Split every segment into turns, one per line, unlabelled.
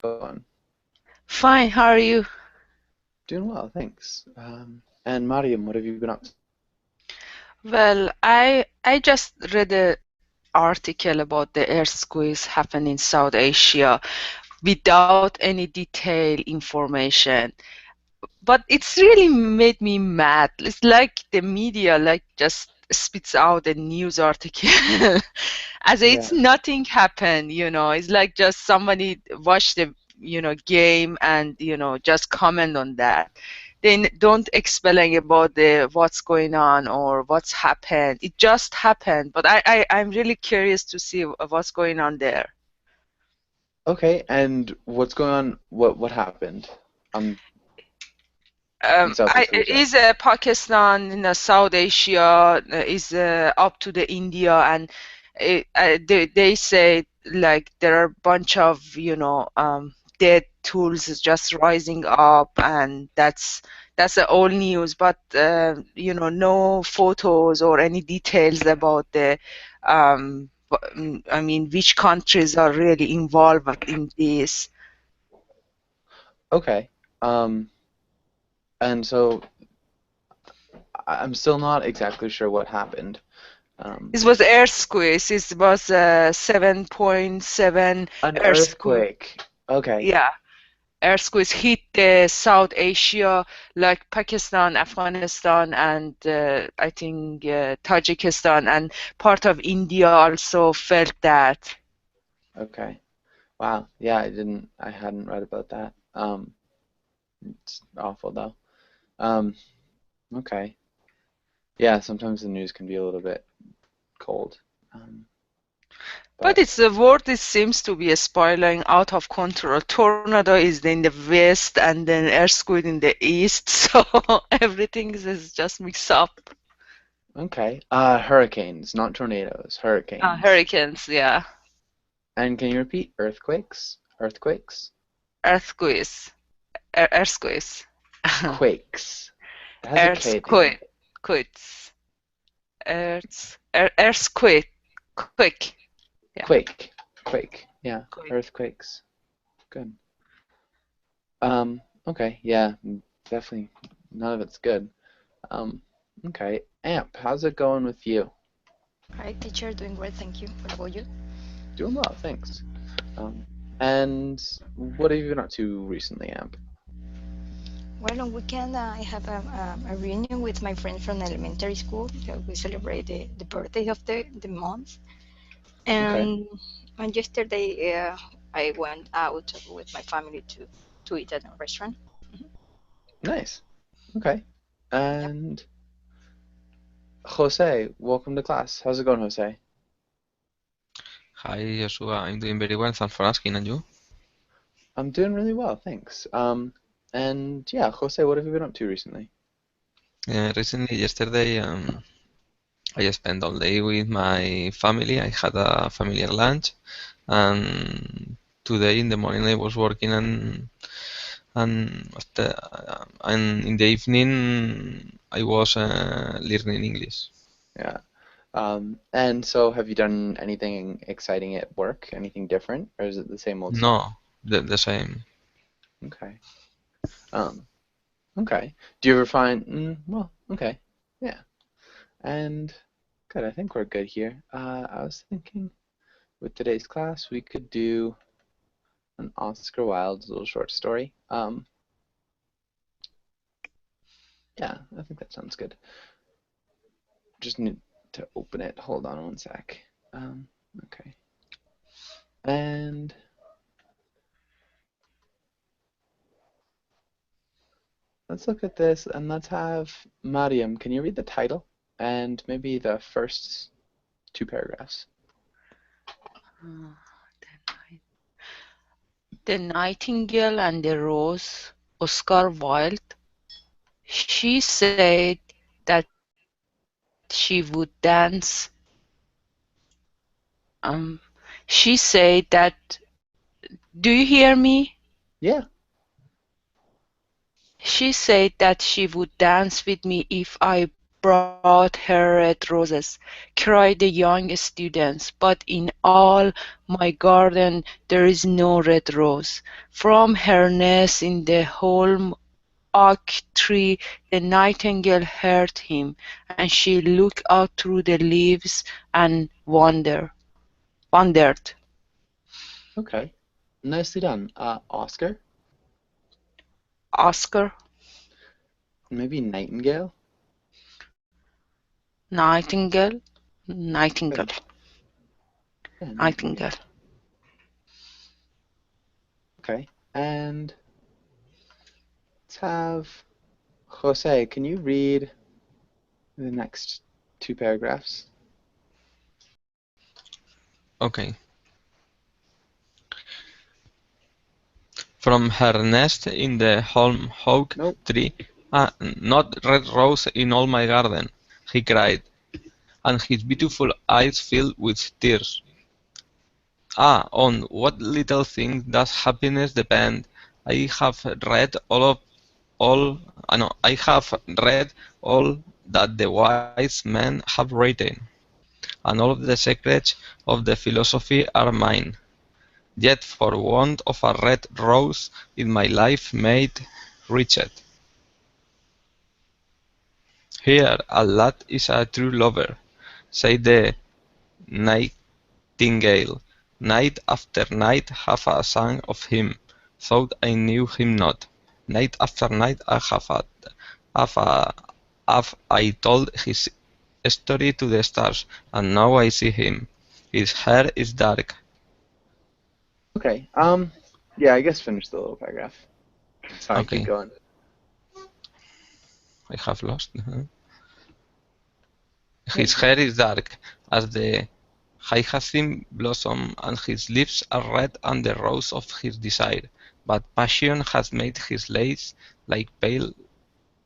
going?
Fine, how are you?
Doing well, thanks. And Mariam, what have you been up to?
Well, I just read an article about the earthquakes happening in South Asia without any detailed information. But it's really made me mad. It's like the media like just spits out a news article as it's
Yeah,
nothing happened, It's like just somebody watched the, game and, just comment on that. They don't explain about the what's going on or what's happened. It just happened, but I'm really curious to see what's going on there.
okay, and what's going on? What happened? Um, in
I
Southeast Asia.
is Pakistan in South Asia is up to the India and they say like there are a bunch of dead tools is just rising up and that's the old news but no photos or any details about the I mean which countries are really involved in this.
Okay. Um, and so I'm still not exactly sure what happened.
It was earthquakes. It was a 7.7
An
earthquake.
earthquake. Okay.
Yeah, earthquakes hit the South Asia, like Pakistan, Afghanistan, and I think Tajikistan, and part of India also felt that.
Okay. Wow. Yeah, I hadn't read about that. It's awful though. Um, okay. Yeah, sometimes the news can be a little bit cold. Um,
But
but
it's the world it seems to be spiraling out of control. Tornado is in the west and then earthquake in the east, so everything is just mixed up.
okay. Hurricanes, not tornadoes, hurricanes.
Hurricanes, yeah.
And can you repeat earthquakes? Earthquakes?
Earthquakes. Earthquakes.
Quakes. It has a K at the end.
Earthquake. Quakes. Earthquake. Quick. Yeah.
Quake. Quake. Yeah.
Quake.
Earthquakes. Good. Okay. Yeah. Definitely none of it's good. Um, okay. Amp, how's it going with you?
Hi, teacher. Doing great, thank you. What about you?
Doing well, thanks. Um, and what have you been up to recently, Amp?
Well, on weekend I have a reunion with my friends from elementary school. We celebrate the birthday of the month.
Okay.
And on yesterday I went out with my family to eat at a restaurant. Mhm.
Nice. Okay.
Yep.
And Jose, welcome to class. How's it going, Jose?
Hi, Joshua. I'm doing very well. Thanks for asking. And you?
I'm doing really well, thanks. And yeah, Jose, what have you been up to recently?
Recently, yesterday, I spent all day with my family. I had a familiar lunch, and today in the morning I was working, and in the evening I was learning English.
Yeah. And so have you done anything exciting at work? Anything different, or is it the same old stuff?
No, the same.
Okay. Um, okay. Do you ever find, well, okay. Yeah. And good, I think we're good here. I was thinking with today's class we could do an Oscar Wilde little short story. Yeah, I think that sounds good. Just need to open it. Hold on one sec. Okay. And let's look at this and let's have Mariam. Can you read the title and maybe the first two paragraphs?
Uh, The Nightingale and the Rose, Oscar Wilde. She said that she would dance. Um, she said that. Do you hear me?
Yeah.
She said that she would dance with me if I brought her red roses, cried the young students, but in all my garden there is no red rose. From her nest in the holm oak tree the nightingale heard him, and she looked out through the leaves and wondered.
Okay. Nicely done. Oscar?
Oscar,
Maybe Nightingale?
nightingale, nightingale,
Yeah,
nightingale.
Okay. And let's have Jose, can you read the next two paragraphs?
Okay. From her nest in the holm oak
Nope.
tree, not red rose in all my garden, he cried, and his beautiful eyes filled with tears. On what little thing does happiness depend? I have read I have read all that the wise men have written, and all of the secrets of the philosophy are mine. Yet for want of a red rose in my life made wretched. Here a lad is a true lover, said the nightingale. Night after night have I sung of him, thought I knew him not. Night after night have I told his story to the stars, and now I see him. His hair is dark.
Okay. Yeah, I guess finish the little paragraph. Sorry, keep
Okay,
going.
I have lost. His hair is dark as the hyacinth blossom, and his lips are red as the rose of his desire. But passion has made his lips like pale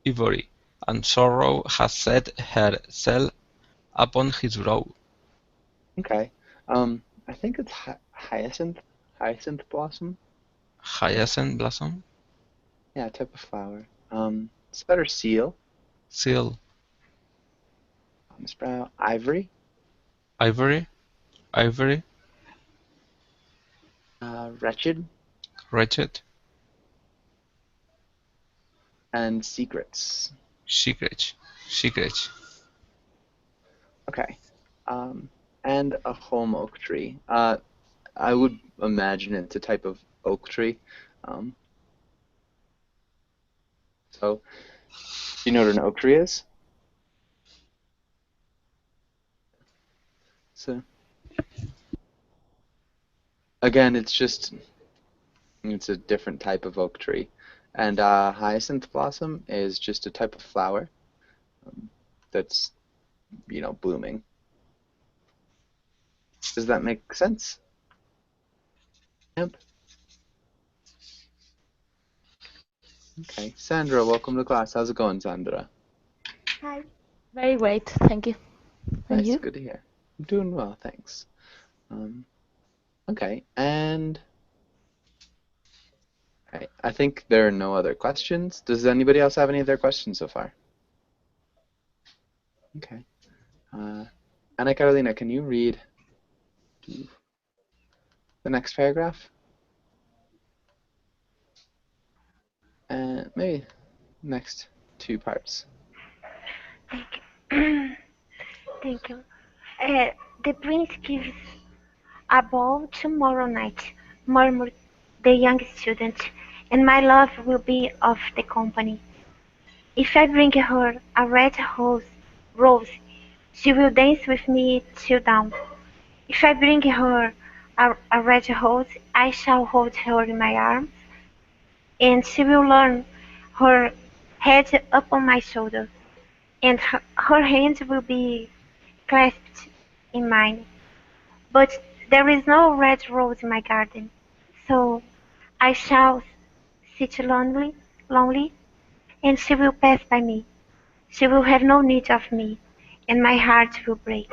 ivory, and sorrow has set her seal upon his brow.
Okay. I think it's hyacinth blossom.
Hyacinth blossom?
Yeah, type of flower. It's better seal.
Seal.
Sprout. Ivory.
Ivory? Ivory?
Wretched.
Wretched?
And secrets.
Secret. Secret.
Okay. And a holm oak tree. I would imagine it's a type of oak tree. Um, so, do you know what an oak tree is? So, again, it's a different type of oak tree. And hyacinth blossom is just a type of flower that's, blooming. Does that make sense? Yep. Okay. Sandra, welcome to class. How's it going, Sandra?
Hi. Very great, thank you. And
Nice,
you?
good to hear. I'm doing well, thanks. Okay, and I think there are no other questions. Does anybody else have any other questions so far? Okay. Ana Carolina, can you read the next paragraph? And maybe next two parts.
Thank you. Thank you. The prince gives a ball tomorrow night, murmured the young student, and my love will be of the company. If I bring her a red rose, she will dance with me till dawn. If I bring her a red rose, I shall hold her in my arms, and she will learn her head upon my shoulder, and her hands will be clasped in mine. But there is no red rose in my garden, so I shall sit lonely, and she will pass by me. She will have no need of me, and my heart will break.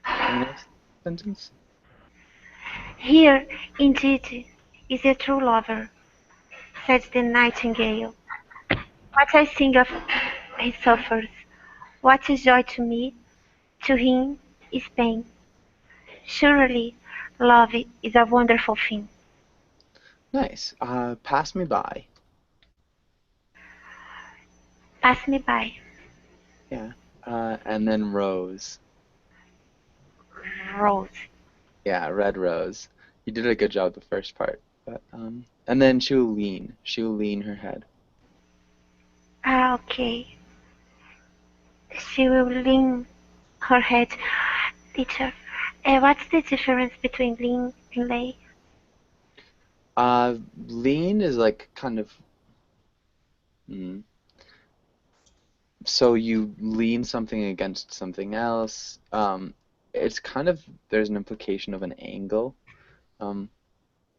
And the next sentence?
Here, indeed, is a true lover, said the nightingale. What I sing of his suffers, what is joy to me, to him is pain. Surely love is a wonderful thing.
Nice. Pass me by.
Pass me by.
Yeah. And then rose.
Rose.
Yeah, red rose. You did a good job the first part, but and then she'll lean. She'll lean her head.
Ah, okay. She will lean her head. Teacher, what's the difference between lean and lay?
Lean is like kind of. Mm, so you lean something against something else. It's kind of there's an implication of an angle. Um,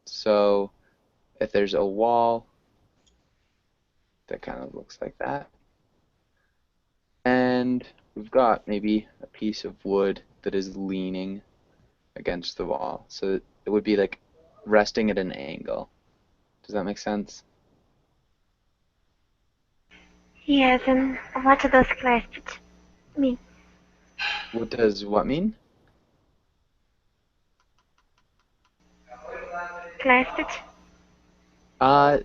so if there's a wall that kind of looks like that, and we've got maybe a piece of wood that is leaning against the wall, so it would be like resting at an angle. Does that make sense?
Yes, and what does clasped mean?
What does what mean?
Clasped?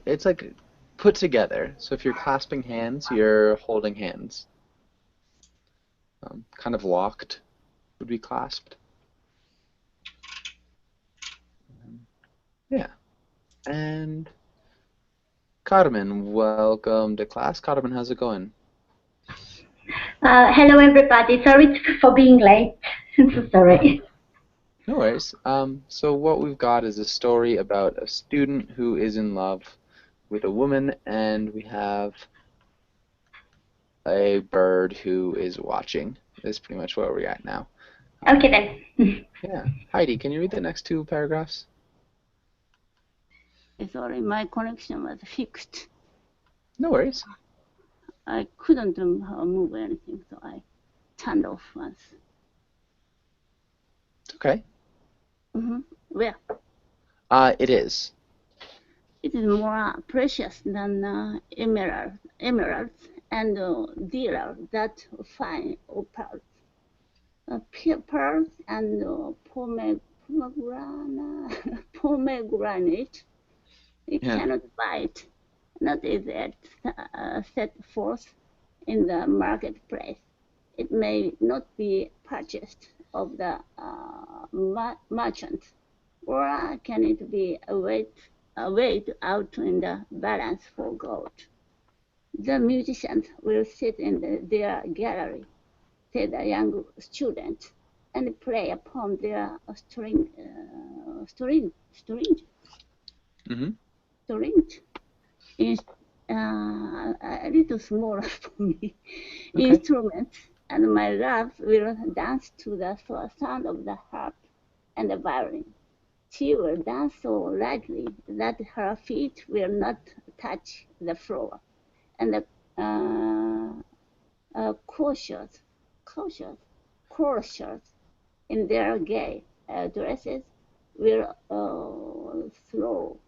It's like put together. So if you're clasping hands, you're holding hands. Kind of locked would be clasped. Yeah. And Carmen, welcome to class. Carmen, how's it going?
Hello, everybody. Sorry for being late. So sorry.
No worries. So what we've got is a story about a student who is in love with a woman, and we have a bird who is watching. That's pretty much where we're at now.
Okay, then.
Yeah. Heidi, can you read the next two paragraphs?
Sorry, my connection was fixed.
No worries.
I couldn't move anything, so I turned off once.
It's okay.
Where?
It is.
It is more precious than emeralds and dearer that fine opals. Pearls and pomegranate. You cannot buy it. Not is it set forth in the marketplace. It may not be purchased of the merchant, or can it be weighed out in the balance for gold? The musicians will sit in their gallery, said a young student, and play upon their string. A little smaller for me. Okay. Instruments, and my love will dance to the sound of the harp and the violin. She will dance so lightly that her feet will not touch the floor, and the courtiers in their gay dresses will throw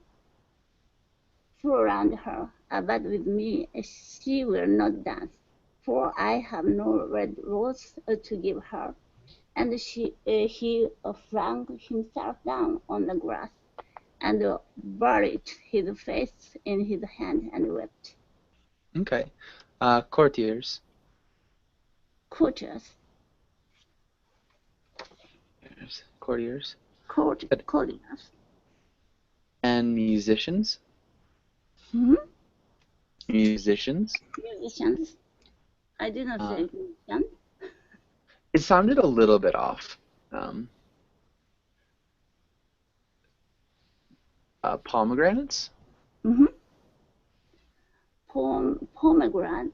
around her, but with me she will not dance, for I have no red rose to give her. And he flung himself down on the grass and buried his face in his hand and wept.
Okay. Courtiers.
Courtiers.
Courtiers.
Courtiers.
And musicians. Musicians.
Musicians. I did not say musician.
It sounded a little bit off. Pomegranates?
Pomegranate.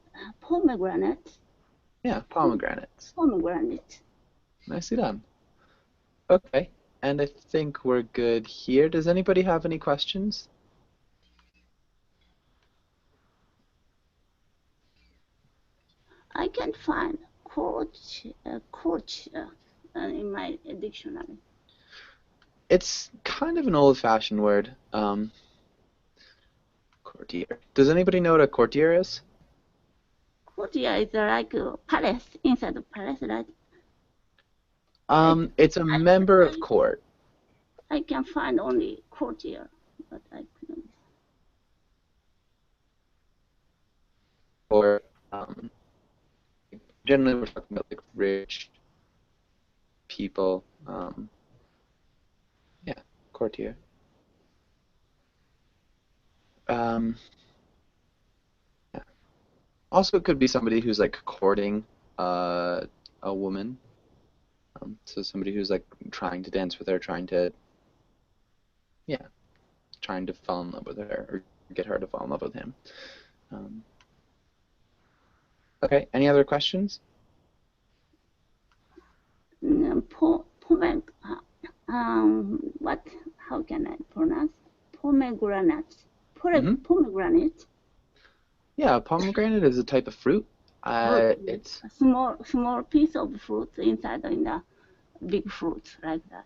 Yeah, pomegranates.
Pomegranate.
Nicely done. Okay, and I think we're good here. Does anybody have any questions?
I can find coach in my dictionary.
It's kind of an old-fashioned word. Courtier. Does anybody know what a courtier is?
courtier is like a palace, inside the palace, right?
It's a member of court.
I can find only courtier, but I couldn't.
Or generally we're talking about like rich people. Yeah, courtier. Yeah. Also, it could be somebody who's like courting a woman. So somebody who's like trying to dance with her, trying to fall in love with her or get her to fall in love with him. Okay, any other questions?
What? How can I pronounce? Pomegranate.
Mhm.
Pomegranate.
Yeah, pomegranate is a type of fruit. It's
A small piece of fruit inside in the big fruit like that.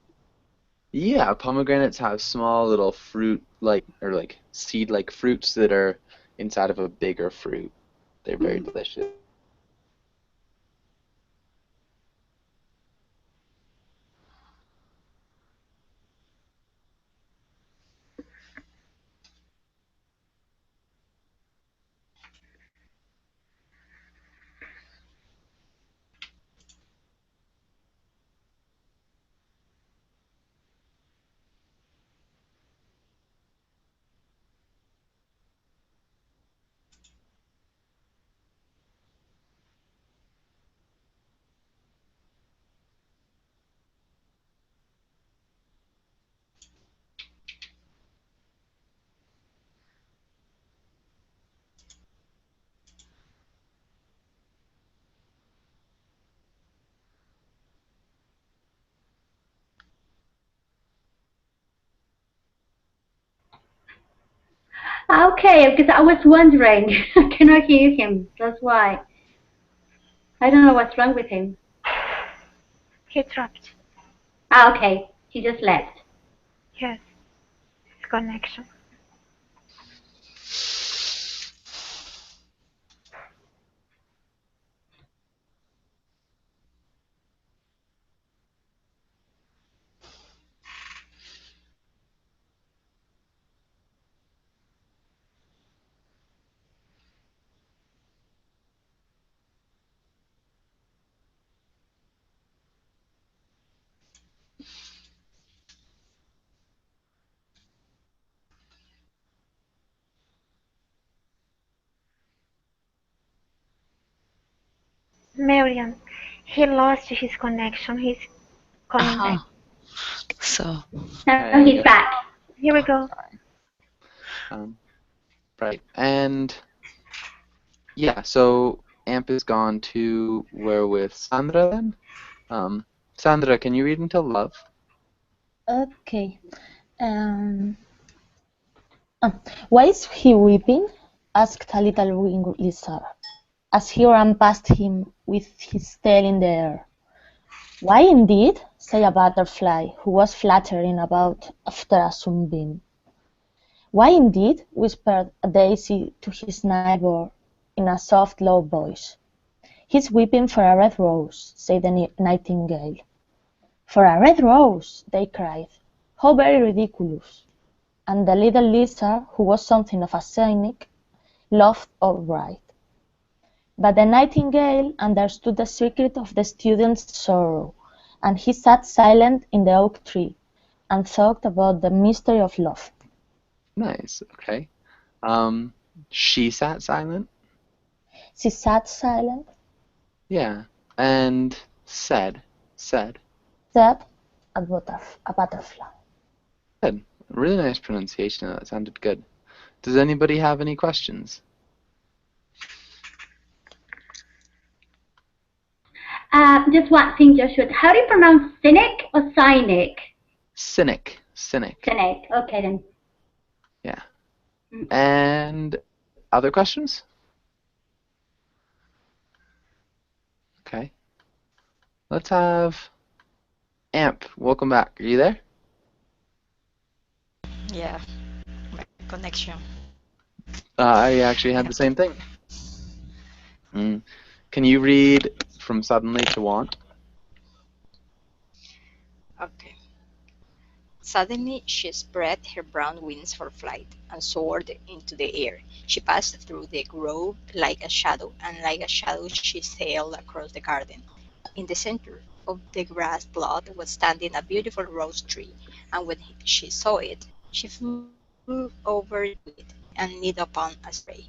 yeah, pomegranates have small little fruit like or like seed like fruits that are inside of a bigger fruit. They're very delicious.
Okay, because I was wondering. I cannot hear him. That's why. I don't know what's wrong with him.
He dropped.
Okay. He just left.
Yes. His connection. Marian, he lost his connection. He's coming back.
So
Now he's back.
Here we go.
Right, and yeah, so Amp is gone to we're with Sandra then. Sandra, can you read until love?
Okay. Why is he weeping? Asked a little winged lizard, as he ran past him with his tail in the air. Why indeed? Said a butterfly, who was fluttering about after a sunbeam. Why indeed? Whispered a daisy to his neighbour in a soft, low voice. He's weeping for a red rose, said the nightingale. For a red rose, they cried. How very ridiculous! And the little lizard, who was something of a cynic, laughed outright. But the nightingale understood the secret of the student's sorrow, and he sat silent in the oak tree, and thought about the mystery of love.
Nice, okay. She sat silent?
She sat silent,
Yeah, and said.
said a butterfly.
Good. Really nice pronunciation. That sounded good. Does anybody have any questions?
Just one thing, Joshua. How do you pronounce cynic or cynic?
Cynic. Cynic.
Cynic. Okay then.
Yeah. And other questions? Okay. Let's have Amp. Welcome back. Are you there?
Yeah, my connection.
I actually had the same thing. Mm. Can you read from suddenly to want?
Okay. Suddenly she spread her brown wings for flight, and soared into the air. She passed through the grove like a shadow, and like a shadow she sailed across the garden. In the center of the grass plot was standing a beautiful rose tree, and when she saw it, she flew over to it and lit upon a spray.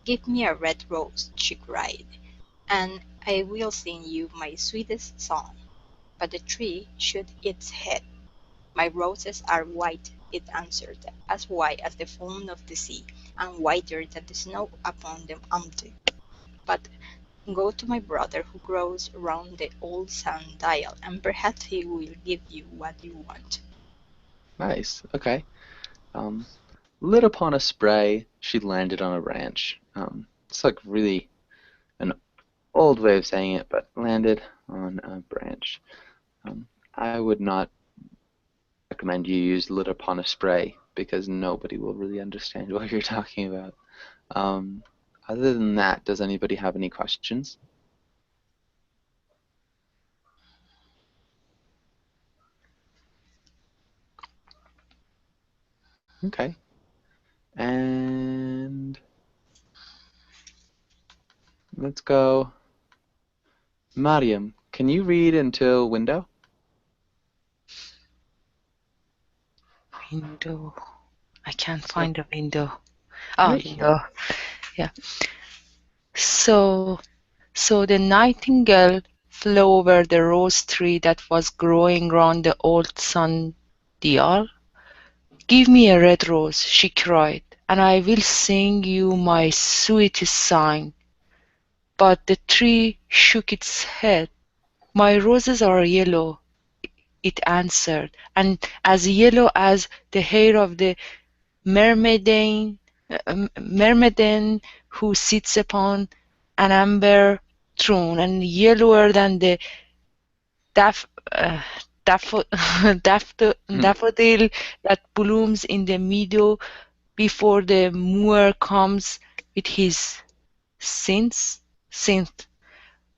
"Give me a red rose," she cried, "and I will sing you my sweetest song." But the tree shook its head. "My roses are white," it answered, "as white as the foam of the sea, and whiter than the snow upon the mountain. But go to my brother who grows round the old sundial, and perhaps he will give you what you want."
Nice. Okay. Lit upon a spray, she landed on a branch. It's like really an old way of saying it, but landed on a branch. I would not recommend you use lit upon a spray because nobody will really understand what you're talking about. Um, Other than that, does anybody have any questions? Okay. And let's go. Mariam, can you read until window?
Window. I can't
So,
find a window. Ah,
right
here.
here.
Yeah. So, so the nightingale flew over the rose tree that was growing round the old sundial. "Give me a red rose," she cried, "and I will sing you my sweetest song." But the tree shook its head. "My roses are yellow," it answered, "and as yellow as the hair of the mermaiden who sits upon an amber throne, and yellower than the daff, uh, daffodil that blooms in the meadow before the mower comes with his synth.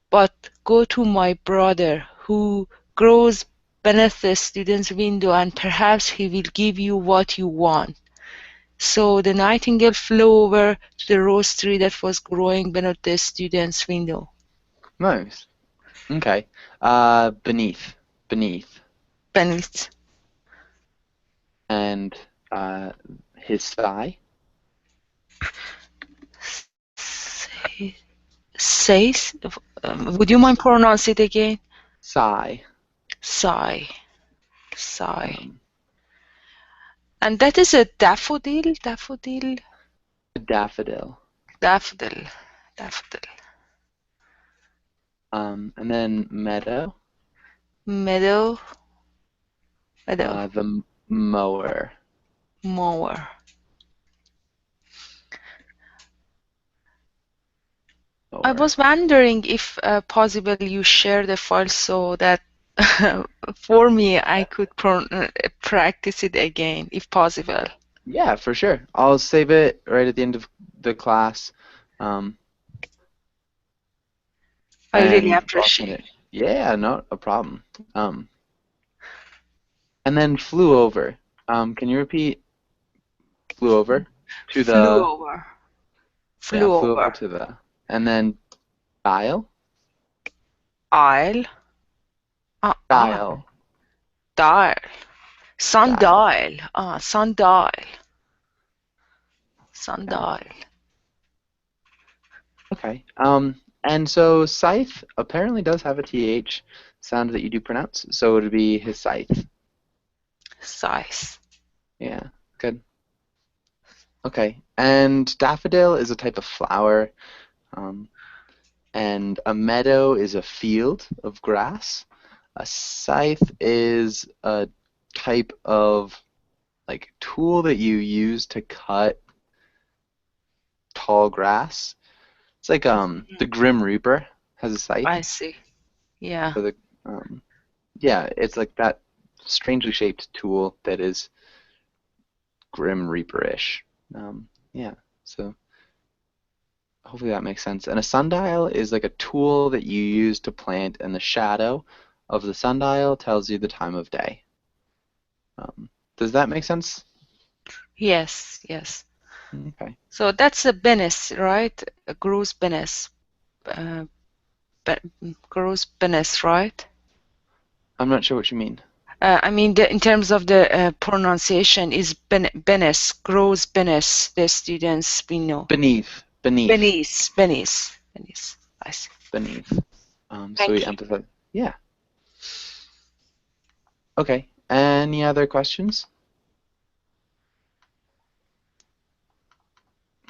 But go to my brother who grows beneath the student's window, and perhaps he will give you what you want." So the nightingale flew over to the rose tree that was growing beneath the student's window.
Nice. Okay. Beneath. Beneath.
Beneath.
And his thigh.
Says, would you mind pronounce it again?
Sigh.
Sigh. Sigh.
Um,
And that is a daffodil? Daffodil?
daffodil.
Daffodil. Daffodil.
And then meadow.
Meadow. Meadow.
The mower.
Mower. I was wondering if possible you share the file so that for me I could practice it again if possible.
Yeah, for sure. I'll save it right at the end of the class.
I really
and
appreciate
it. Yeah, not a problem. And then flew over. Can you repeat flew over to
Flew
the
over. Flew
yeah, flew over
over.
to the and then dial?
Isle.
Dial.
Dial. Sundial. Sundial. Sundial.
Okay. And so scythe apparently does have a th sound that you do pronounce, so it would be his scythe.
Size.
Yeah, good. Okay. And daffodil is a type of flower. And a meadow is a field of grass. A scythe is a type of like tool that you use to cut tall grass. It's like the Grim Reaper has a scythe.
I see. Yeah.
So yeah, it's like that strangely shaped tool that is Grim Reaper-ish. Yeah. So hopefully that makes sense. And a sundial is like a tool that you use to plant, and the shadow of the sundial tells you the time of day. Does that make sense?
Yes, yes.
Okay.
So that's a Benes, right? A Grus Benes. Grus Benes, right?
I'm not sure what you mean.
I mean, in terms of the pronunciation, is Benes, Grus Benes, the students we know.
Beneath.
Benes. I see.
Beneath. So
Thank
we
you.
emphasize. Yeah. Okay. Any other questions?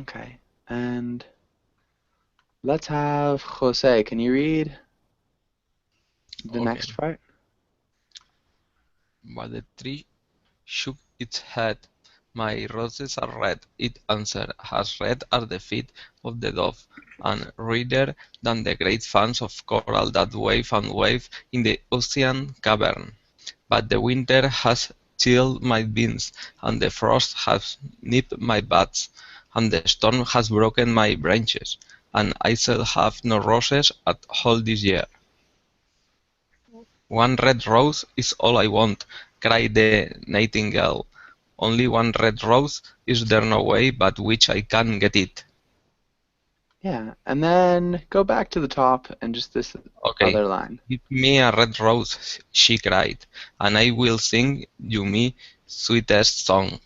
Okay. And let's have Jose. Can you read the
Okay.
next part?
But the tree shook its head. My roses are red, it answered, as red are the feet of the dove, and redder than the great fans of coral that wave and wave in the ocean cavern. But the winter has chilled my beams, and the frost has nipped my buds, and the storm has broken my branches, and I shall have no roses at all this year. One red rose is all I want, cried the nightingale. Only one red rose, is there no way but which I can get it?
Yeah. And then go back to the top and just this
Okay.
other line.
Give me a red rose, she cried, and I will sing you me sweetest song.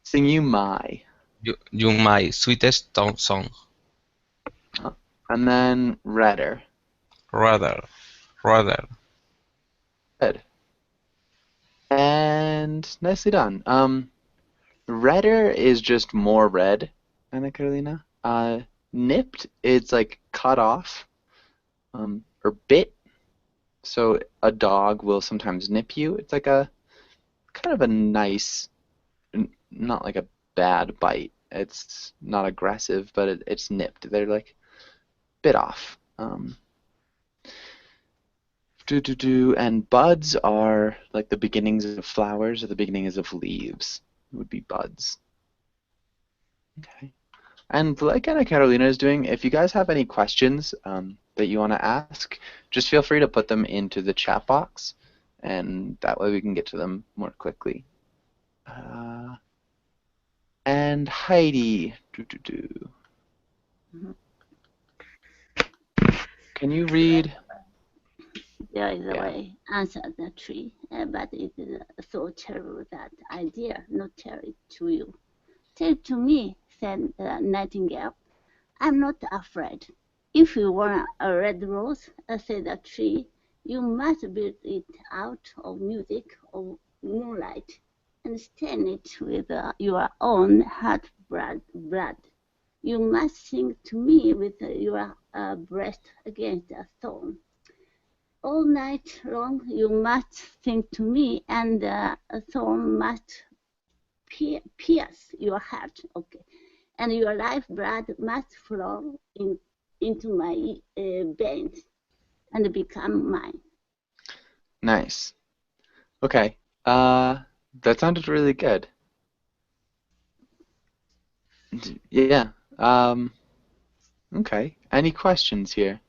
Sing you my.
You my sweetest song.
And then redder.
Rather.
Good. And nicely done. Redder is just more red, Ana Carolina. Nipped, it's like cut off, or bit. So a dog will sometimes nip you. It's like a kind of a nice, not like a bad bite. It's not aggressive, but it's nipped. They're like bit off. And buds are like the beginnings of flowers or the beginnings of leaves. It would be buds. Okay. And like Ana Carolina is doing, if you guys have any questions that you want to ask, just feel free to put them into the chat box, and that way we can get to them more quickly. And Heidi, can you read?
There is a way, answered the tree, but it is so terrible that I dare not tell it to you. Tell it to me, said the nightingale. I'm not afraid. If you want a red rose, said the tree, you must build it out of music, of moonlight, and stain it with your own heart blood. You must sing to me with your breast against a thorn. All night long you must sing to me, and a thorn must pierce your heart, okay, and your lifeblood must flow into my veins and become mine.
Nice. Okay. That sounded really good. Yeah. Okay. Any questions here?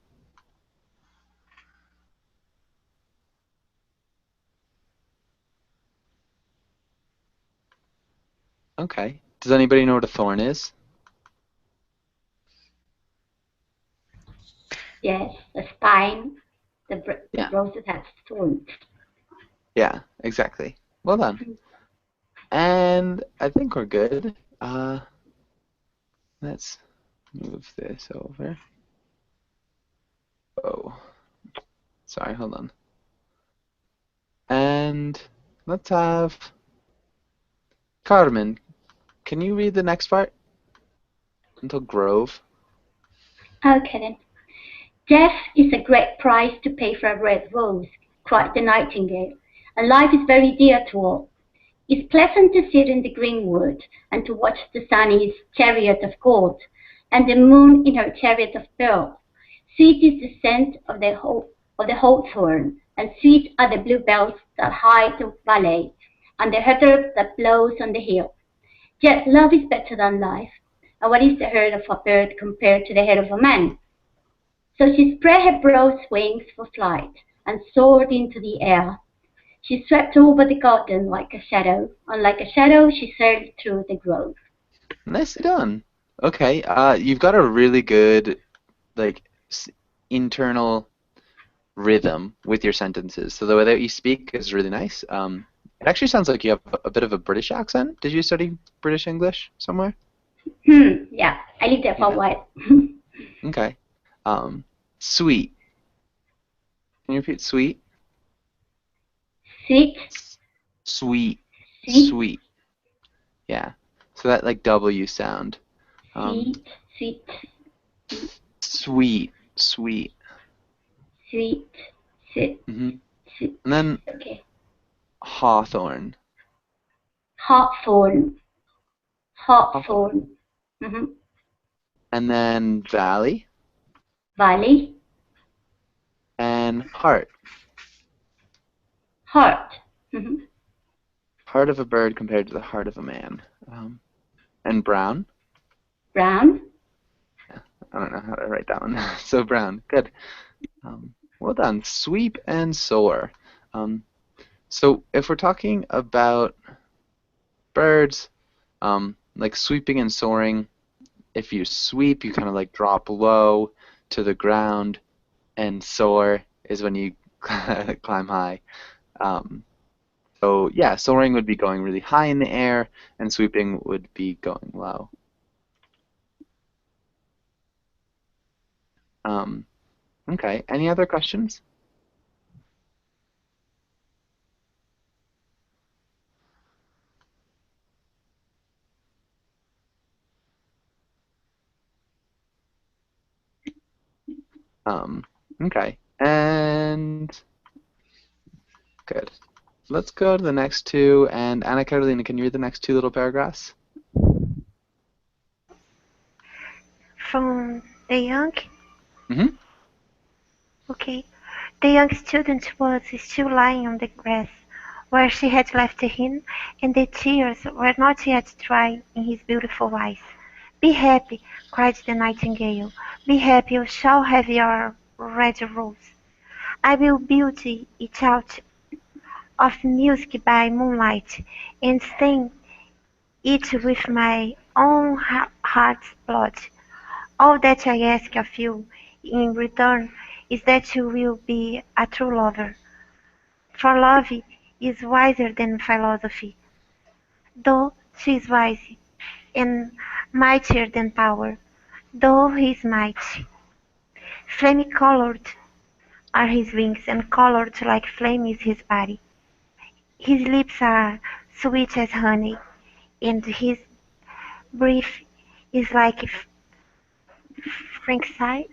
Okay. Does anybody know what a thorn is?
Yes, the spine, the roses have thorns.
Yeah, exactly. Well done. And I think we're good. Let's move this over. Oh, sorry, hold on. And let's have Carmen. Can you read the next part? Until Grove.
Okay then. Death is a great price to pay for a red rose, cried the nightingale, and life is very dear to all. It's pleasant to sit in the greenwood and to watch the sun in his chariot of gold, and the moon in her chariot of pearl. Sweet is the scent of the hawthorn, and sweet are the bluebells that hide the valley, and the heather that blows on the hill. Yet love is better than life, And what is the head of a bird compared to the head of a man? So she spread her broad wings for flight and soared into the air. She swept over the garden like a shadow, and like a shadow she sailed through the grove.
Nicely done. Okay, you've got a really good like internal rhythm with your sentences. So the way that you speak is really nice. It actually sounds like you have a bit of a British accent. Did you study British English somewhere?
Yeah, I lived there for a while.
Okay. Sweet. Can you repeat sweet?
Sweet.
Sweet.
Sweet.
Sweet. Yeah. So that like W sound.
Sweet. Sweet.
Sweet. Sweet.
Sweet. Sweet.
And then
okay.
Hawthorne.
Hawthorne. Hawthorne.
And then valley.
Valley.
And heart.
Heart.
Heart of a bird compared to the heart of a man. And brown.
Brown.
Yeah, I don't know how to write that one. So brown. Good. Well done. Sweep and soar. So if we're talking about birds, like sweeping and soaring, if you sweep, you kind of like drop low to the ground, and soar is when you climb high. So yeah, soaring would be going really high in the air, and sweeping would be going low. Okay, any other questions? Okay, and good. Let's go to the next two, and Anna Carolina, can you read the next two little paragraphs?
From the young? Okay. The young student was still lying on the grass, where she had left him, and the tears were not yet dry in his beautiful eyes. "Be happy," cried the nightingale, "be happy, you shall have your red rose. I will build it out of music by moonlight, and stain it with my own heart's blood. All that I ask of you in return is that you will be a true lover, for love is wiser than philosophy, though she is wise, and mightier than power, though he is mighty. Flame-colored are his wings, and colored like flame is his body. His lips are sweet as honey, and his breath is like frankincense.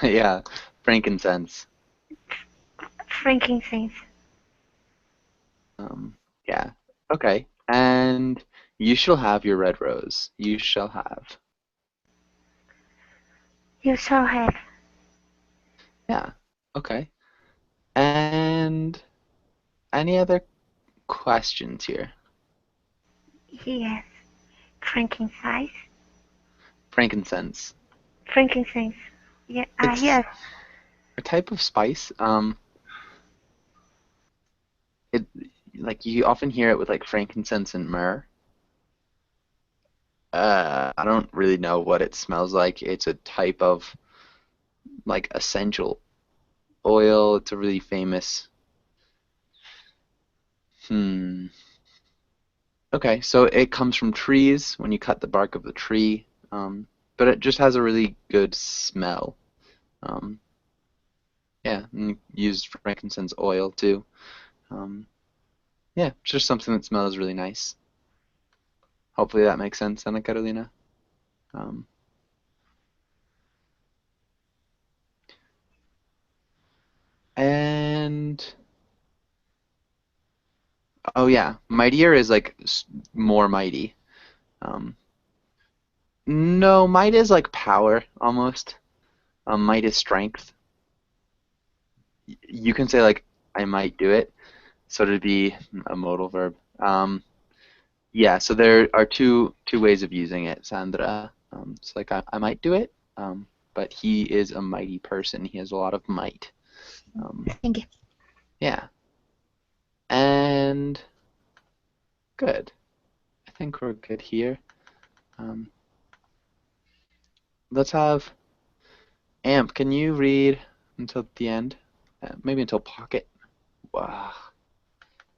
Yeah, frankincense.
Frankincense.
Yeah. Okay. And you shall have your red rose. You shall have.
You shall have.
Yeah. Okay. And any other questions here?
Yes. Frankincense.
Frankincense.
Frankincense. Yeah.
It's
Yes.
a type of spice. It like you often hear it with like frankincense and myrrh. I don't really know what it smells like. It's a type of like essential oil. It's a really famous. Okay, so it comes from trees when you cut the bark of the tree, but it just has a really good smell. Yeah, and you use frankincense oil too. Yeah, it's just something that smells really nice. Hopefully that makes sense, Ana Carolina. And oh yeah, mightier is like more mighty. No, might is like power almost. Might is strength. You can say like I might do it, so it'd be a modal verb. Yeah, so there are two ways of using it, Sandra. So like I might do it, but he is a mighty person. He has a lot of might.
Thank you.
Yeah. And good. I think we're good here. Let's have Amp. Can you read until the end? Maybe until Pocket. Wow.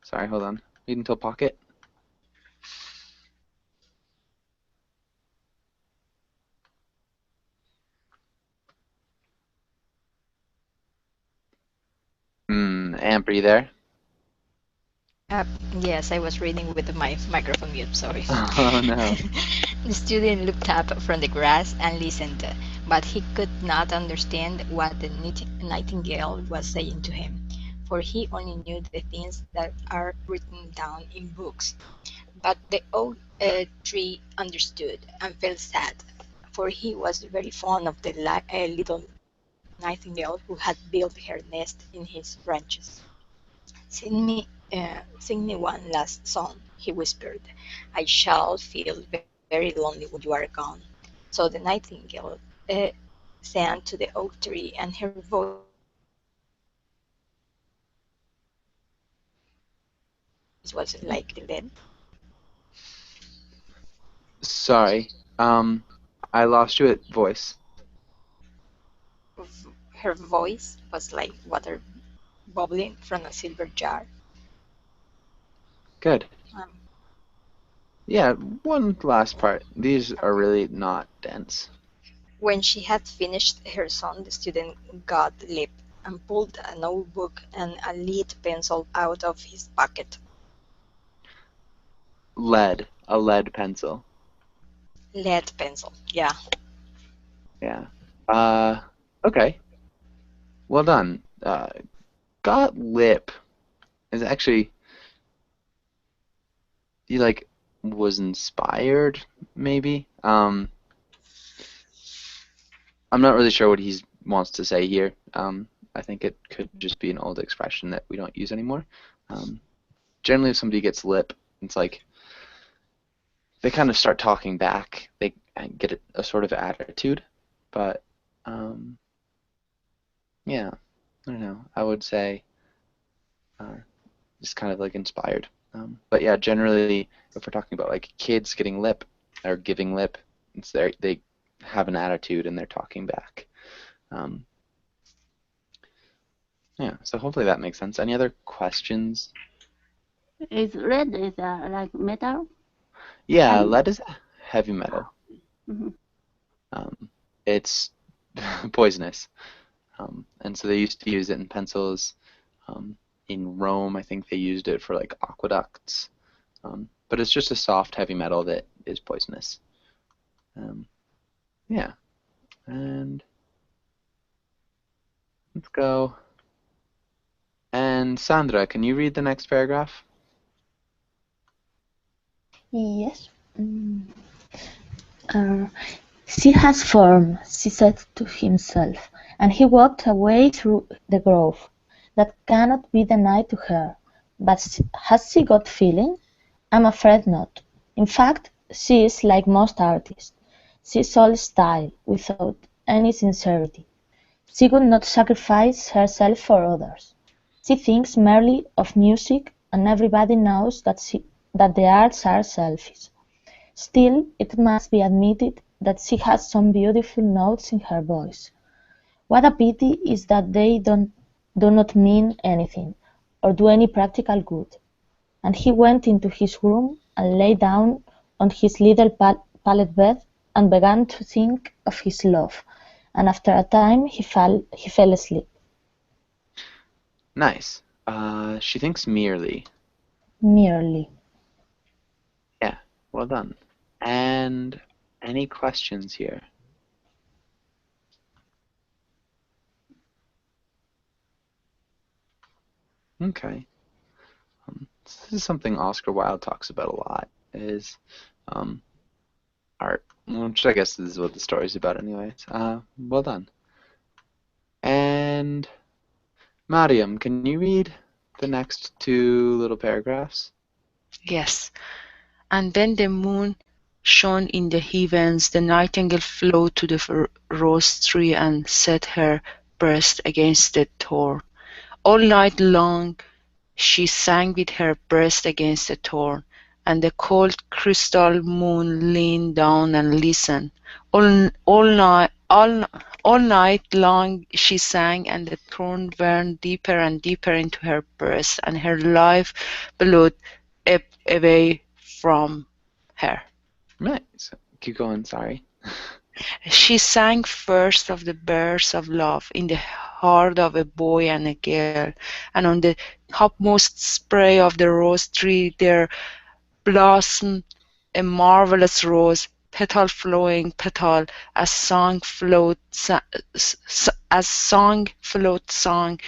Sorry, hold on. Read until Pocket. Amp, are you there?
Yes, I was reading with my microphone mute, sorry.
Oh no.
The student looked up from the grass and listened, but he could not understand what the nightingale was saying to him, for he only knew the things that are written down in books. But the oak tree understood and felt sad, for he was very fond of the little nightingale who had built her nest in his branches. Sing me one last song, he whispered. I shall feel very lonely when you are gone. So the nightingale sang to the oak tree, and her voice was like the wind.
Sorry. I lost you at voice.
Her voice was like water bubbling from a silver jar.
Good.
Um,
Yeah, one last part. These are really not dense.
When she had finished her song, the student got the lip and pulled a notebook and a lead pencil out of his pocket.
A lead pencil.
Lead pencil, yeah.
Yeah. Okay. Well done. Got lip is actually, he like was inspired, maybe. I'm not really sure what he wants to say here. I think it could just be an old expression that we don't use anymore. Generally, if somebody gets lip, it's like they kind of start talking back. They get a sort of attitude, but yeah, I don't know. I would say just kind of like inspired. But yeah, generally, if we're talking about like kids getting lip or giving lip, it's they have an attitude and they're talking back. Yeah, so hopefully that makes sense. Any other questions?
Is lead is like metal?
Yeah,
Heavy?
lead is heavy metal.
Mhm.
It's poisonous. And so they used to use it in pencils. In Rome, I think they used it for like aqueducts. But it's just a soft, heavy metal that is poisonous. Yeah. And let's go. And Sandra, can you read the next paragraph?
Yes. She has form, he said to himself, and he walked away through the grove. That cannot be denied to her. But has she got feeling? I'm afraid not. In fact, she is like most artists. She is all style, without any sincerity. She would not sacrifice herself for others. She thinks merely of music, and everybody knows that the arts are selfish. Still, it must be admitted that she has some beautiful notes in her voice. What a pity is that they do not mean anything, or do any practical good. And he went into his room and lay down on his little pallet bed and began to think of his love, and after a time he fell asleep.
Nice. She thinks merely.
Merely.
Yeah, well done. And any questions here? Okay. This is something Oscar Wilde talks about a lot, is art, which I guess is what the story's about anyways. Well done. And Mariam, can you read the next two little paragraphs?
Yes. And then the moon shone in the heavens, the nightingale flew to the rose tree and set her breast against the thorn. All night long she sang with her breast against the thorn, and the cold crystal moon leaned down and listened. All night long she sang, and the thorn burned deeper and deeper into her breast, and her life blood ebbed away from her.
Nice. Keep going. Sorry.
She sang first of the birds of love in the heart of a boy and a girl, and on the topmost spray of the rose tree there blossomed a marvelous rose, petal flowing petal, as song flowed song.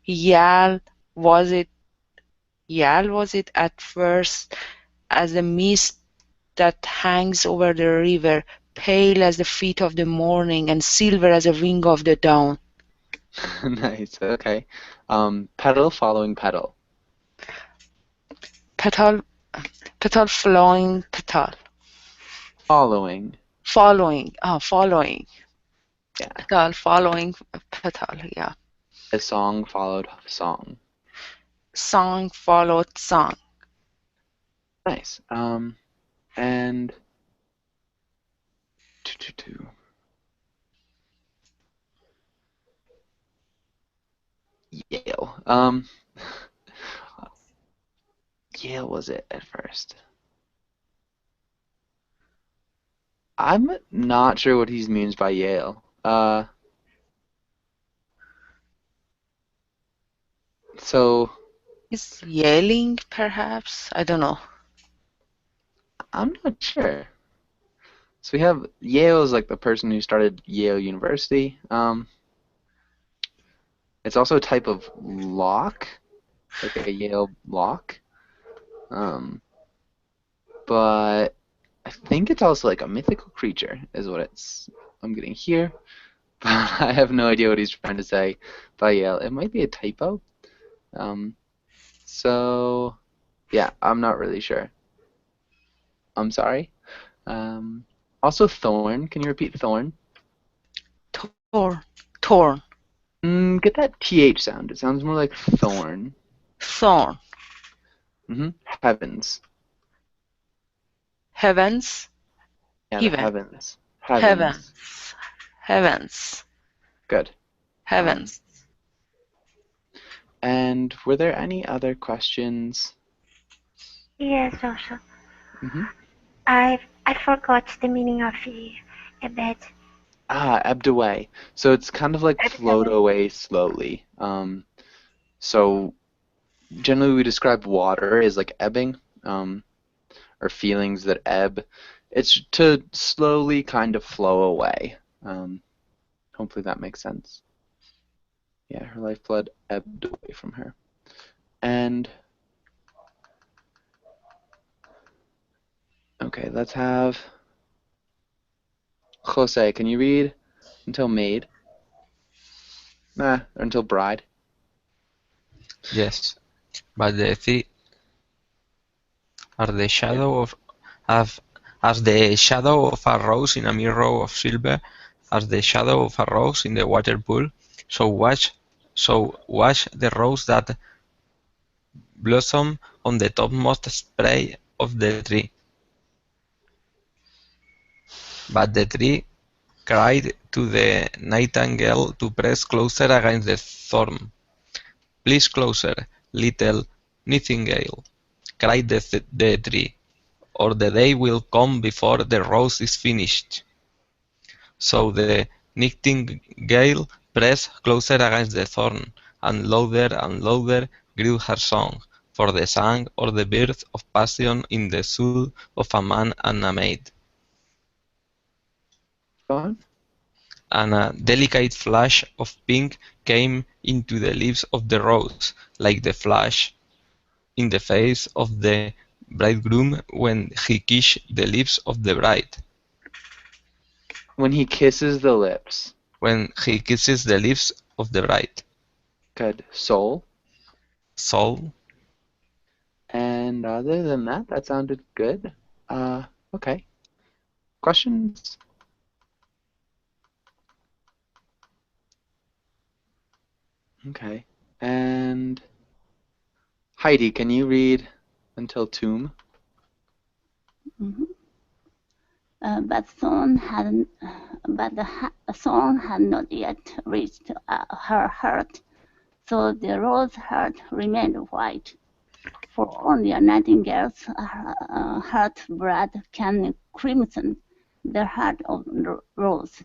Yell was it, yell was it at first, as the mist that hangs over the river, pale as the feet of the morning and silver as the wing of the dawn.
Nice. Okay. Petal following petal.
Petal, petal flowing petal.
Following.
Following.
Yeah.
Petal following petal, yeah.
A song followed song.
Song followed song.
Nice. And Yale. Yale was it at first? I'm not sure what he means by Yale. So
Is yelling, perhaps? I don't know.
I'm not sure. So we have Yale is like the person who started Yale University. It's also a type of lock, like a Yale lock. But I think it's also like a mythical creature, is what I'm getting here. But I have no idea what he's trying to say by Yale. It might be a typo. So yeah, I'm not really sure. I'm sorry. Also thorn. Can you repeat thorn?
Thorn.
Get that TH sound. It sounds more like thorn.
Thorn.
Heavens.
Heavens.
Yeah,
Heaven.
heavens.
Heavens.
Good.
Heavens.
And were there any other questions?
Yes, also. I forgot the meaning of ebed.
Ebbed away. So it's kind of like float away slowly. So generally we describe water as like ebbing, or feelings that ebb. It's to slowly kind of flow away. Hopefully that makes sense. Yeah, her lifeblood ebbed away from her. And okay, let's have Jose. Can you read until maid? Or until bride?
Yes, but the three are the shadow of as the shadow of a rose in a mirror of silver, as the shadow of a rose in the water pool. So watch the rose that blossom on the topmost spray of the tree. But the tree cried to the nightingale to press closer against the thorn. Please closer, little nightingale, cried the tree, or the day will come before the rose is finished. So the nightingale pressed closer against the thorn, and louder grew her song, for the song or the birth of passion in the soul of a man and a maid.
Go on.
And a delicate flash of pink came into the leaves of the rose, like the flash in the face of the bridegroom when he kissed the lips of the bride.
When he kisses the lips.
When he kisses the lips of the bride.
Good. Soul.
Soul.
And other than that, that sounded good. Okay. questions? Okay. And Heidi, can you read until tomb?
Mhm. But the song had not yet reached her heart, so the rose heart remained white. For only a nightingale's heart blood can crimson the heart of rose.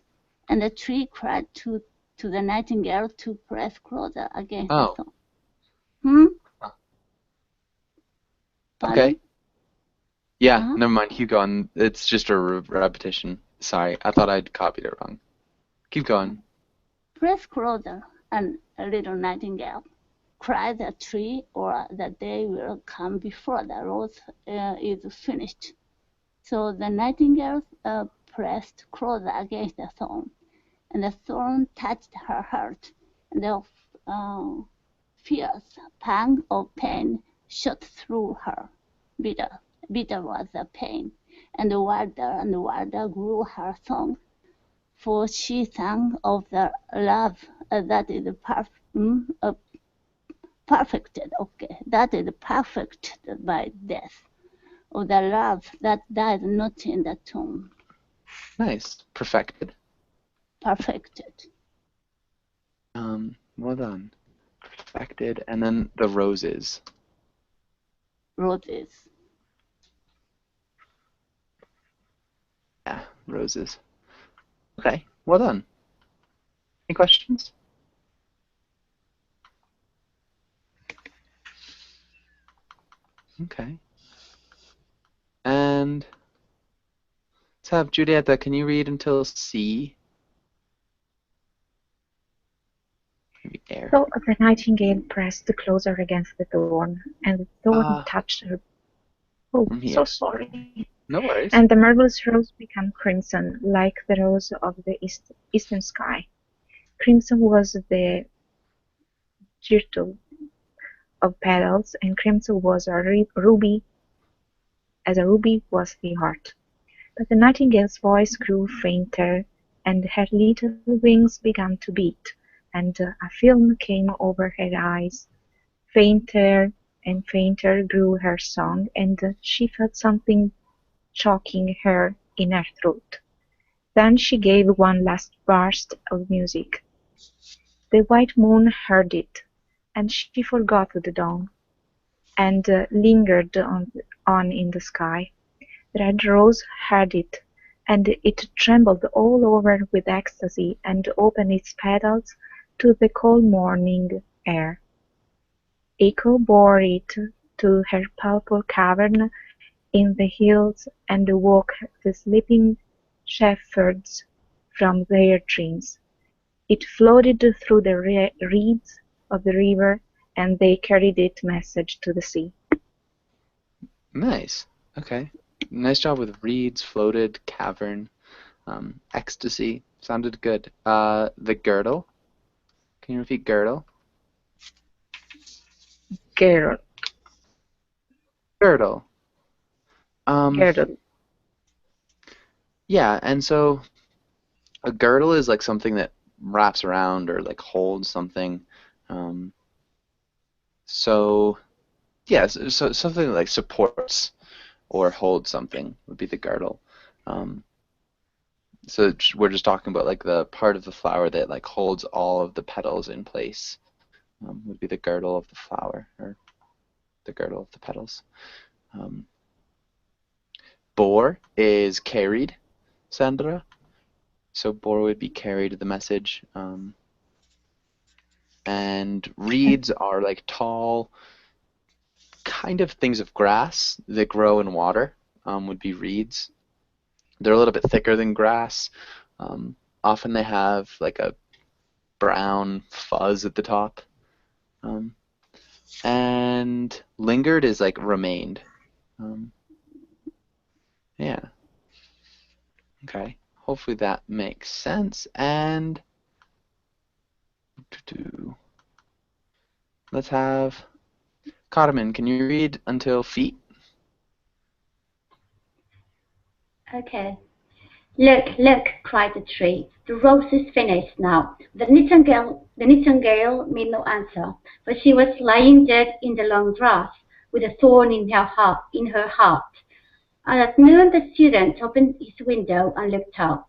And the tree cried to the nightingale to press closer against the
Oh,
song. Hmm?
okay.
Pardon?
Yeah,
Uh-huh.
never mind. Keep going. It's just a repetition. Sorry, I thought I'd copied it wrong. Keep going.
Press closer, and a little nightingale cried the tree, or the day will come before the rose is finished. So the nightingale pressed closer against the thorn, and the thorn touched her heart, and the fierce pang of pain shot through her. Bitter, bitter was the pain, and wilder grew her song. For she sang of the love that is perfected, okay, that is perfected by death, of the love that died not in the tomb,
Nice. Perfected.
perfected.
Well done. Perfected. And then the roses.
Roses.
Yeah, roses. Okay, well done. Any questions? Okay. And let's have Julieta, can you read until C? Maybe air.
So the nightingale pressed closer against the thorn, and the thorn touched her. Oh,
From
so
here.
sorry.
No worries.
And the marvelous rose became crimson, like the rose of the eastern sky. Crimson was the myrtle of petals, and crimson was a ruby, as a ruby was the heart. But the nightingale's voice grew fainter, and her little wings began to beat, and a film came over her eyes. Fainter and fainter grew her song, and she felt something choking her in her throat. Then she gave one last burst of music. The white moon heard it, and she forgot the dawn, and lingered on in the sky. The red rose heard it, and it trembled all over with ecstasy, and opened its petals to the cold morning air. Echo bore it to her purple cavern in the hills, and woke the sleeping shepherds from their dreams. It floated through the reeds of the river, and they carried its message to the sea.
Nice. Okay. Nice job with reeds, floated, cavern, ecstasy. Sounded good. The girdle. Can you repeat girdle?
Girdle.
Girdle.
Girdle.
Yeah, and so a girdle is like something that wraps around or like holds something. So yeah, so something that like supports or holds something would be the girdle. So we're just talking about like the part of the flower that like holds all of the petals in place. Would be the girdle of the flower or the girdle of the petals. Bore is carried, Sandra. So bore would be carried the message. And reeds are like tall, kind of things of grass that grow in water. Would be reeds. They're a little bit thicker than grass. Often they have like a brown fuzz at the top. And lingered is like remained. Yeah. Okay. Hopefully that makes sense. And let's have Carmen. Can you read until feet?
Okay. Look, look, cried the tree. The rose is finished now. The nightingale made no answer, for she was lying dead in the long grass, with a thorn in her heart. And at noon the student opened his window and looked out.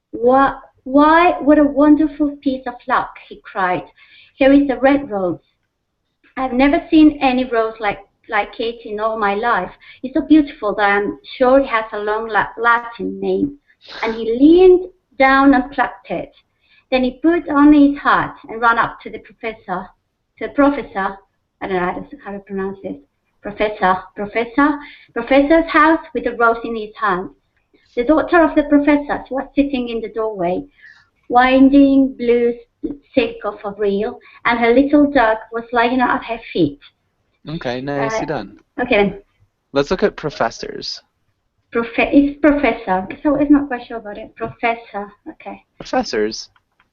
Why, what a wonderful piece of luck, he cried. Here is a red rose. I've never seen any rose like it in all my life. It's so beautiful that I'm sure it has a long Latin name. And he leaned down and plucked it. Then he put on his hat and ran up to the professor. I don't know how to pronounce this. Professor's house with a rose in his hand. The daughter of the professor was sitting in the doorway, winding blue silk of a reel, and her little dog was lying at her feet.
Okay, nicely done.
Okay then.
Let's look at professors.
It's professor. So it's not quite sure about it. Professor. Okay.
Professors?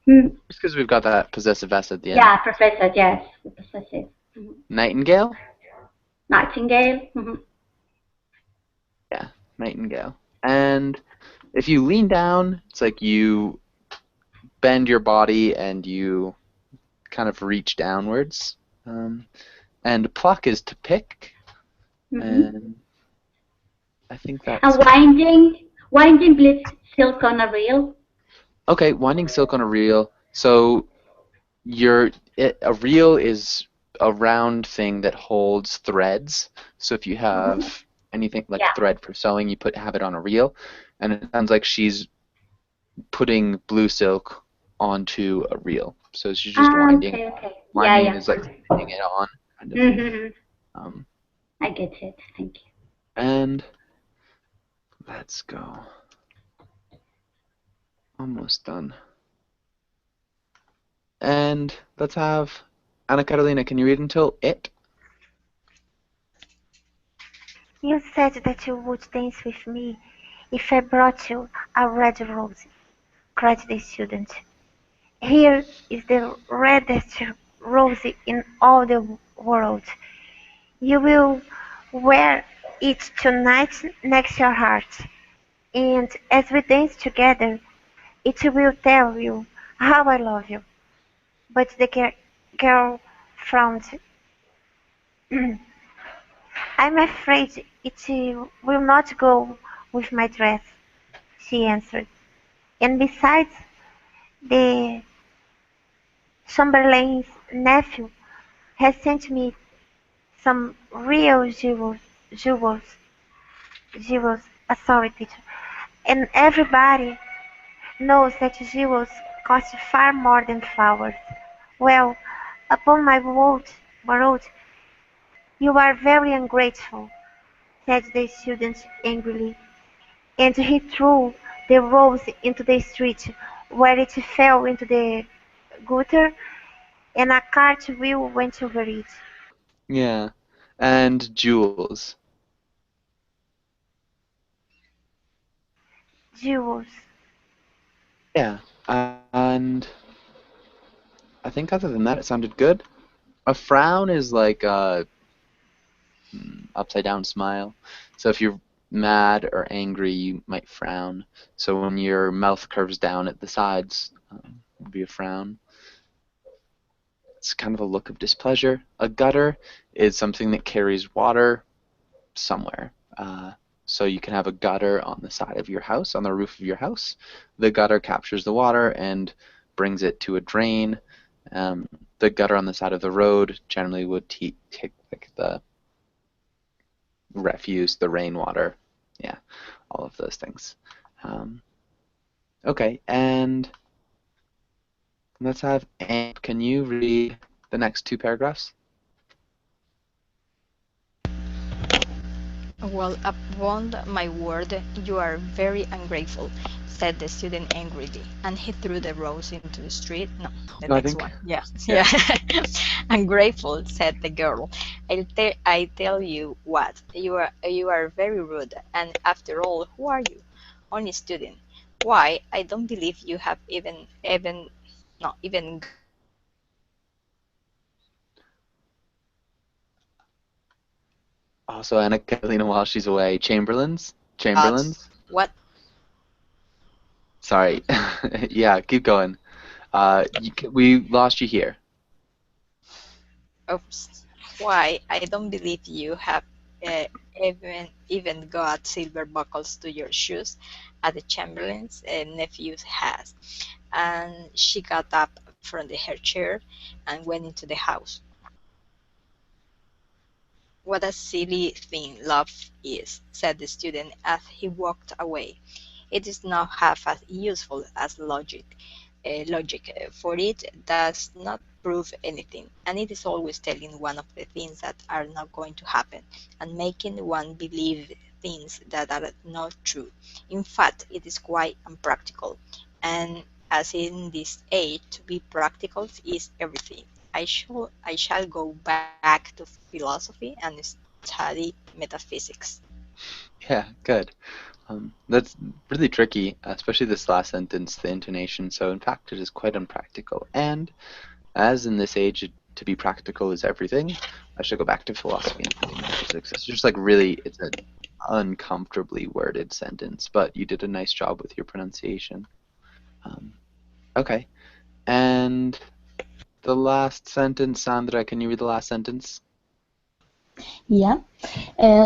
Hmm.
Just because we've got that possessive S at the end.
Yeah, professor, yes. The possessive. Mm-hmm.
Nightingale?
Nightingale. Mm-hmm.
Yeah, nightingale. And if you lean down, it's like you bend your body and you kind of reach downwards. And pluck is to pick.
Mm-hmm.
And I think that's...
And winding blue silk on a reel.
Okay, winding silk on a reel. So a reel is a round thing that holds threads. So if you have anything like thread for sewing, you have it on a reel. And it sounds like she's putting blue silk onto a reel. So she's just winding.
Okay.
Winding is like putting it on. Kind of.
Mm-hmm. I get it. Thank you.
And let's go. Almost done. And let's have Anna Carolina. Can you read until it?
You said that you would dance with me if I brought you a red rose, cried the student. Here is the reddest rose in all the world. You will wear it tonight next your heart, and as we dance together, it will tell you how I love you. But the girl frowned. I'm afraid it will not go with my dress, she answered. And besides, the Chamberlain's nephew has sent me some real jewels, sorry, teacher. And everybody knows that jewels cost far more than flowers. Well, upon my word, you are very ungrateful, said the student angrily, and he threw the rose into the street, where it fell into the gutter, and a cartwheel went over it.
Yeah. And jewels.
Jewels.
Yeah. And I think other than that, it sounded good. A frown is like a upside down smile. So if you're mad or angry, you might frown. So when your mouth curves down at the sides, it would be a frown. It's kind of a look of displeasure. A gutter is something that carries water somewhere. So you can have a gutter on the side of your house, on the roof of your house. The gutter captures the water and brings it to a drain. The gutter on the side of the road generally would take like the refuse, the rainwater, yeah, all of those things. Okay, and let's have Amp. Can you read the next two paragraphs?
Well, upon my word, you are very ungrateful, said the student angrily, and he threw the rose into the street. No, the next one. Yeah. Ungrateful, said the girl. I tell you what, you are very rude, and after all, who are you? Only student. Why, I don't believe you have even.
Also, Anna Catalina, while she's away, Chamberlains?
What?
Sorry. Yeah, keep going. We lost you here.
Oops. Why? I don't believe you have even got silver buckles to your shoes, as the Chamberlain's nephew has. And she got up from her chair and went into the house. What a silly thing love is, said the student as he walked away. It is not half as useful as logic, for it does not prove anything, and it is always telling one of the things that are not going to happen, and making one believe things that are not true. In fact, it is quite unpractical, and as in this age, to be practical is everything. I shall go back to philosophy and study metaphysics.
Yeah, good. That's really tricky, especially this last sentence, the intonation. So in fact, it is quite unpractical. And as in this age, to be practical is everything, I should go back to philosophy and study metaphysics. It's just like really, it's an uncomfortably worded sentence, but you did a nice job with your pronunciation. Okay. And the last sentence, Sandra, can you read the last sentence?
Yeah.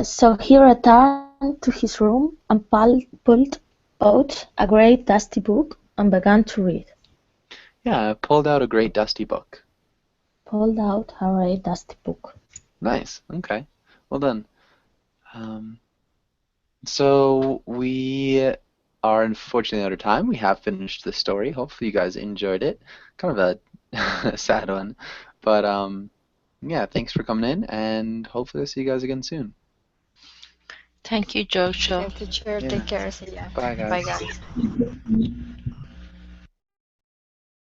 So he returned to his room and pulled out a great dusty book and began to read.
Yeah, I pulled out a great dusty book.
Pulled out a great dusty book.
Nice. Okay. Well done. So we are unfortunately out of time. We have finished the story. Hopefully you guys enjoyed it. Kind of a sad one. But yeah, thanks for coming in, and hopefully I'll see you guys again soon.
Thank you, Joshua.
Thank you, teacher.
Yeah.
Take care. See ya.
Bye, guys.
Bye, guys.